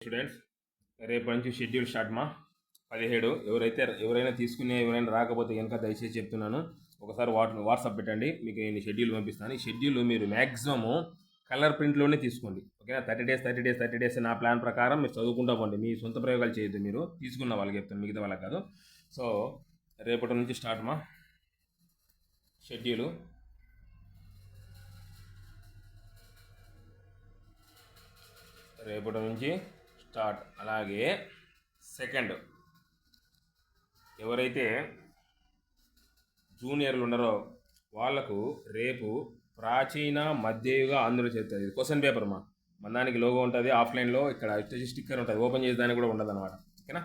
Students, రేపటి నుంచి schedule start మా 17. ఎవరైనా రాకపోతే కనుక దయచేసి చెప్తున్నాను, ఒకసారి వాట్సాప్ పెట్టండి, మీకు నేను షెడ్యూల్ పంపిస్తాను. ఈ షెడ్యూల్ మీరు మ్యాక్సిమము కలర్ ప్రింట్లోనే తీసుకోండి, ఓకేనా? 30 డేస్ నా ప్లాన్ ప్రకారం మీరు చదువుకుంటా పోండి, మీ సొంత ప్రయోగాలు చేయొద్దు. మీరు తీసుకున్న వాళ్ళకి చెప్తాను, మిగతా వాళ్ళకి కాదు. సో రేపటి నుంచి స్టార్ట్ మా షెడ్యూలు. రేపటి నుంచి స్టార్ట్. అలాగే సెకండ్, ఎవరైతే జూనియర్లు ఉన్నారో వాళ్లకు రేపు ప్రాచీన మధ్యయుగ ఆంధ్ర చరిత్ర, ఇది క్వశ్చన్ పేపర్ మన దానికి లోగో ఉంటుంది ఆఫ్లైన్లో, ఇక్కడ స్టిక్కర్ ఉంటుంది, ఓపెన్ చేసేదానికి కూడా ఉండదు అనమాట, ఓకేనా?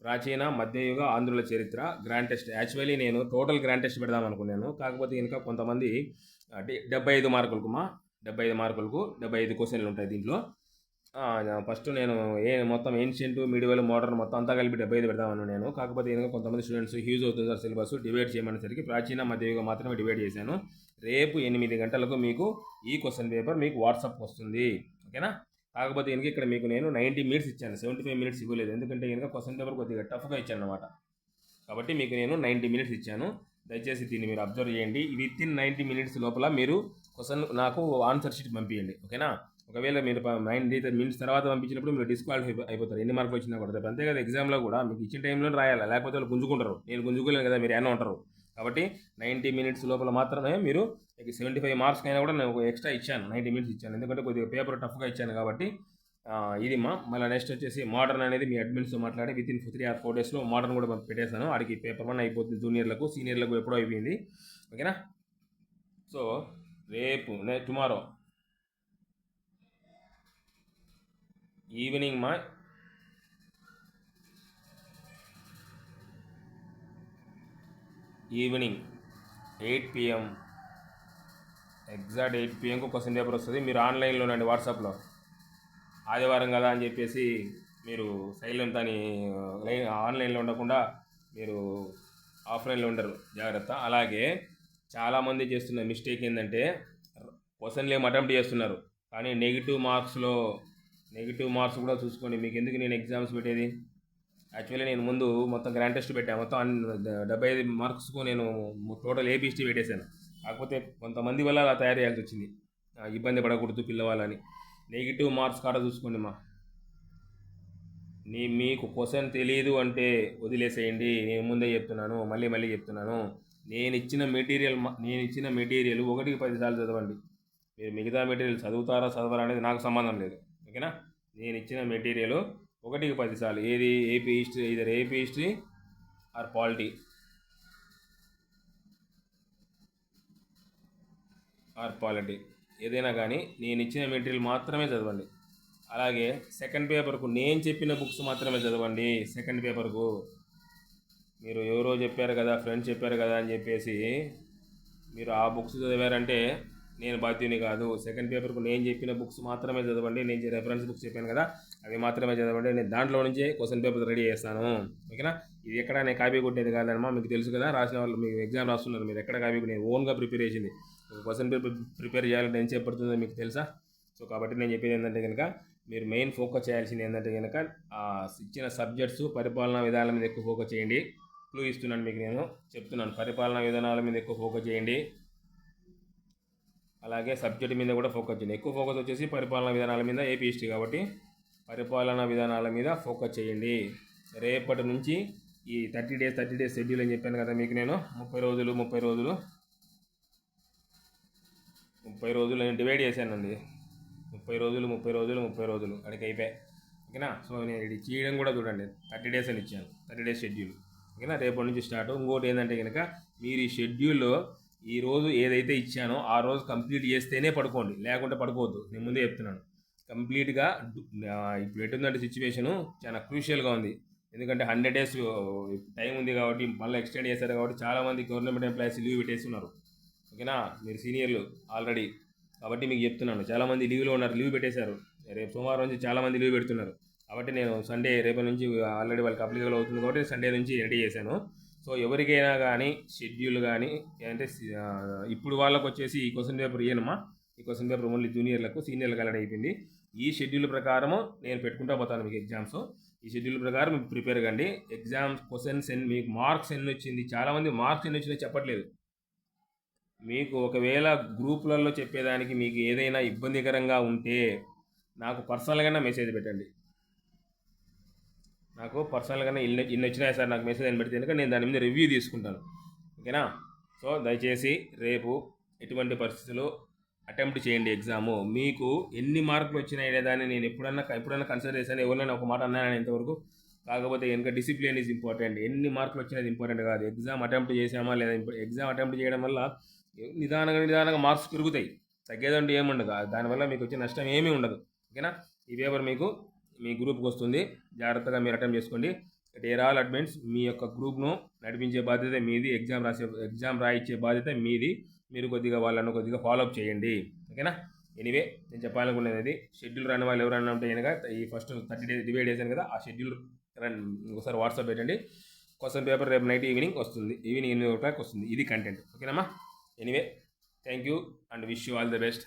ప్రాచీన మధ్యయుగ ఆంధ్రుల చరిత్ర గ్రాండ్ టెస్ట్. యాక్చువల్లీ నేను టోటల్ గ్రాండ్ టెస్ట్ పెడదాం అనుకున్నాను, కాకపోతే ఇంకా కొంతమంది 75 మార్కులకు 75 క్వశ్చన్లు ఉంటాయి దీంట్లో. ఫస్ట్ నేను మొత్తం ఏన్షియంట్, మీడియల్, మోడర్న్ మొత్తం అంతా కలిపి 75 పెడదామని నేను. కాకపోతే ఇంకా కొంతమంది స్టూడెంట్స్ హ్యూజ్ అవుతుంది సార్ సిలబస్, డివైడ్ చేయమనేసరికి ప్రాచీన మధ్యయుగం మాత్రమే డివైడ్ చేశాను. రేపు 8 గంటలకు మీకు ఈ క్వశ్చన్ పేపర్ మీకు వాట్సాప్ వస్తుంది, ఓకేనా? కాకపోతే కనుక ఇక్కడ మీకు నేను 90 మినిట్స్ ఇచ్చాను, 75 మినిట్స్ ఇవ్వలేదు, ఎందుకంటే కనుక క్వశ్చన్ పేపర్ కొద్దిగా టఫ్గా ఇచ్చాను అనమాట. కాబట్టి మీకు నేను 90 మినిట్స్ ఇచ్చాను. దయచేసి దీన్ని మీరు అబ్జర్వ్ చేయండి. విత్ ఇన్ 90 మినిట్స్ లోపల మీరు క్వశ్చన్ నాకు ఆన్సర్ షీట్ పంపించండి, ఓకేనా? ఒకవేళ మీరు 90 మినిట్స్ తర్వాత పంపించినప్పుడు మీరు డిస్క్వాలిఫై అయిపోతారు, ఎన్ని మార్కులు వచ్చినా కూడా. అంతే కదా, ఎగ్జామ్లో కూడా మీకు ఇచ్చిన టైంలో రాయాలి, లేకపోతే వాళ్ళు గుంజుకుంటారు. నేను గుంజుకోలేను కదా, మీరు ఏమన్నా ఉంటారు. కాబట్టి 90 మినిట్స్ లోపల మాత్రమే మీరు 75 మార్క్స్ అయినా కూడా నేను ఎక్స్ట్రా ఇచ్చాను, 90 మినిట్స్ ఇచ్చాను, ఎందుకంటే కొద్దిగా పేపర్ టఫ్గా ఇచ్చాను కాబట్టి. ఇది మళ్ళీ నెక్స్ట్ వచ్చేసి మోడర్న్ అనేది మీ అడ్మిన్స్తో మాట్లాడి విత్ ఇన్ 3 or 4 డేస్లో మోడర్న్ కూడా పెట్టేశాను. ఆడికి పేపర్ 1 అయిపోతుంది, జూనియర్లకు, సీనియర్లకు ఎప్పుడో అయిపోయింది, ఓకేనా? సో రేపు tomorrow evening evening 8 PM, exact 8 PMకు క్వశ్చన్ పేపర్ వస్తుంది. మీరు ఆన్లైన్లోనండి, వాట్సాప్లో. ఆదివారం కదా అని చెప్పేసి మీరు సైలెంట్ అని ఆన్లైన్లో ఉండకుండా మీరు ఆఫ్లైన్లో ఉండరు, జాగ్రత్త. అలాగే చాలామంది చేస్తున్న మిస్టేక్ ఏంటంటే క్వశ్చన్లు ఏమి అటెంప్ట్ చేస్తున్నారు, కానీ నెగిటివ్ మార్క్స్ కూడా చూసుకోండి. మీకు ఎందుకు నేను ఎగ్జామ్స్ పెట్టేది? యాక్చువల్లీ నేను ముందు మొత్తం గ్రాండ్ టెస్ట్ పెట్టాను, మొత్తం 75 మార్క్స్కు నేను టోటల్ ఏపీఎస్టీ పెట్టేశాను. కాకపోతే కొంతమంది వల్ల అలా తయారు చేయాల్సి వచ్చింది, ఇబ్బంది పడకూడదు పిల్లవాళ్ళని. నెగిటివ్ మార్క్స్ కాడ చూసుకోండి మీకు క్వశ్చన్ తెలియదు అంటే వదిలేసేయండి. నేను ముందే చెప్తున్నాను, మళ్ళీ చెప్తున్నాను, నేను ఇచ్చిన మెటీరియల్ 1కి 10 సార్లు చదవండి. మీరు మిగతా మెటీరియల్ చదువుతారా చదవరా అనేది నాకు సంబంధం లేదు, ఓకేనా? నేను ఇచ్చిన మెటీరియల్ 1కి 10 సార్లు, ఏది ఏపీ హిస్టరీ ఆర్ పాలిటీ ఏదైనా కానీ నేను ఇచ్చిన మెటీరియల్ మాత్రమే చదవండి. అలాగే సెకండ్ పేపర్కు నేను చెప్పిన బుక్స్ మాత్రమే చదవండి. సెకండ్ పేపర్కు మీరు ఎవరో చెప్పారు కదా, ఫ్రెండ్స్ చెప్పారు కదా అని చెప్పేసి మీరు ఆ బుక్స్ చదివారంటే నేను బాధ్యుని కాదు. సెకండ్ పేపర్కు నేను చెప్పిన బుక్స్ మాత్రమే చదవండి. నేను రెఫరెన్స్ బుక్స్ చెప్పాను కదా, అవి మాత్రమే చదవండి. నేను దాంట్లో నుంచే క్వశ్చన్ పేపర్ రెడీ చేస్తాను, ఓకేనా? ఇది ఎక్కడ నేను కాపీ కొట్టేది కాదమ్మా, మీకు తెలుసు కదా. రాసిన వాళ్ళు మీకు ఎగ్జామ్ రాస్తున్నారు, మీరు ఎక్కడ కాపీ, నేను ఓన్గా ప్రిపేర్ చేసింది. క్వశ్చన్ పేపర్ ప్రిపేర్ చేయాలంటే ఎంత సేపు పడుతుందో మీకు తెలుసా? సో కాబట్టి నేను చెప్పేది ఏంటంటే కనుక మీరు మెయిన్ ఫోకస్ చేయాల్సింది ఏంటంటే కనుక ఇచ్చిన సబ్జెక్ట్స్, పరిపాలనా విధానాల మీద ఎక్కువ ఫోకస్ చేయండి. క్లూ ఇస్తున్నాను మీకు, నేను చెప్తున్నాను, పరిపాలనా విధానాల మీద ఎక్కువ ఫోకస్ చేయండి. అలాగే సబ్జెక్ట్ మీద కూడా ఫోకస్ చేయండి. ఎక్కువ ఫోకస్ వచ్చేసి పరిపాలనా విధానాల మీద, ఏపీ హిస్టరీ కాబట్టి పరిపాలనా విధానాల మీద ఫోకస్ చేయండి. రేపటి నుంచి ఈ 30 డేస్ షెడ్యూల్ అని చెప్పాను కదా మీకు నేను, 30 రోజులు నేను డివైడ్ చేశానండి. 30 రోజులు అక్కడికి అయిపోయాయి, ఓకేనా? సో నేను ఇది చేయడం కూడా చూడండి, 30 డేస్ అని ఇచ్చాను, 30 డేస్ షెడ్యూల్, ఓకేనా? రేపటి నుంచి స్టార్ట్. ఇంకోటి ఏంటంటే కనుక మీరు ఈ షెడ్యూల్లో ఈరోజు ఏదైతే ఇచ్చానో ఆ రోజు కంప్లీట్ చేస్తేనే పడుకోండి, లేకుంటే పడుకోవద్దు. నేను ముందే చెప్తున్నాను, కంప్లీట్గా. ఇప్పుడు ఎటుందంటే సిచ్యువేషను చాలా క్రూషియల్గా ఉంది, ఎందుకంటే 100 డేస్ టైం ఉంది కాబట్టి, మళ్ళీ ఎక్స్టెండ్ చేశారు కాబట్టి చాలామంది గవర్నమెంట్ ఎంప్లాయీస్ లీవ్ పెట్టేస్తున్నారు, ఓకేనా? మీరు సీనియర్లు ఆల్రెడీ, కాబట్టి మీకు చెప్తున్నాను, చాలామంది లీవ్లో ఉన్నారు, లీవ్ పెట్టేశారు. రేపు సోమవారం నుంచి చాలామంది లీవ్ పెడుతున్నారు. కాబట్టి నేను సండే రేపటి నుంచి ఆల్రెడీ వాళ్ళకి అప్లికేబుల్ అవుతుంది కాబట్టి సండే నుంచి రెడీ చేశాను. సో ఎవరికైనా కానీ షెడ్యూల్ కానీ అంటే ఇప్పుడు వాళ్ళకు వచ్చేసి ఈ క్వశ్చన్ పేపర్ ఇయ్యనమ్మా. ఈ క్వశ్చన్ పేపర్ ఓన్లీ జూనియర్లకు, సీనియర్లకు ఆల్రెడీ అయిపోయింది. ఈ షెడ్యూల్ ప్రకారము నేను పెట్టుకుంటా పోతాను మీకు ఎగ్జామ్స్. ఈ షెడ్యూల్ ప్రకారం మీకు ప్రిపేర్ కండి. ఎగ్జామ్స్ క్వశ్చన్స్ ఎన్ని, మీకు మార్క్స్ ఎన్ని వచ్చింది, చాలామంది మార్క్స్ ఎన్ని వచ్చినాయి చెప్పట్లేదు. మీకు ఒకవేళ గ్రూపులలో చెప్పేదానికి మీకు ఏదైనా ఇబ్బందికరంగా ఉంటే నాకు పర్సనల్గానే మెసేజ్ పెట్టండి. నాకు పర్సనల్గానే ఇన్ని వచ్చినాయి సార్ నాకు మెసేజ్ అని పెడితే కనుక నేను దాని మీద రివ్యూ తీసుకుంటాను. ఓకేనా? సో దయచేసి రేపు ఎటువంటి పరిస్థితుల్లో అటెంప్ట్ చేయండి ఎగ్జాము. మీకు ఎన్ని మార్కులు వచ్చినాయి అనేదాన్ని నేను ఎప్పుడన్నా కన్సిడర్ చేశాను. ఎవరైనా ఒక మాట అన్నాను ఇంతవరకు. కాకపోతే కనుక డిసిప్లిన్ ఈజ్ ఇంపార్టెంట్. ఎన్ని మార్కులు వచ్చినది ఇంపార్టెంట్ కాదు. ఎగ్జామ్ అటెంప్ట్ చేసామా లేదా, ఎగ్జామ్ అటెంప్ట్ చేయడం వల్ల నిదానంగా మార్క్స్ పెరుగుతాయి. తగ్గేదంటూ ఏముండదు. దానివల్ల మీకు వచ్చే నష్టం ఏమీ ఉండదు. ఓకేనా? ఈ పేపర్ మీకు మీ గ్రూప్కి వస్తుంది. జాగ్రత్తగా మీరు అటెంప్ట్ చేసుకోండి. Dare all admins. మీ యొక్క గ్రూప్ను నడిపించే బాధ్యత మీది. ఎగ్జామ్ రాయించే బాధ్యత మీది. మీరు వాళ్ళను కొద్దిగా ఫాలోఅప్ చేయండి. ఓకేనా? ఎనీవే నేను చెప్పాలనుకునేది షెడ్యూల్ రాని వాళ్ళు ఎవరైనా ఉంటే కనుక ఈ ఫస్ట్ 30 డేస్ డివైడ్ చేశాను కదా, ఆ షెడ్యూల్ ఒకసారి వాట్సాప్ పెట్టండి. క్వశ్చన్ పేపర్ రేపు నైట్ ఈవినింగ్ వస్తుంది. ఈవినింగ్ 8 o'clock వస్తుంది. ఇది కంటెంట్. ఓకేనమ్మా? Anyway thank you and wish you all the best.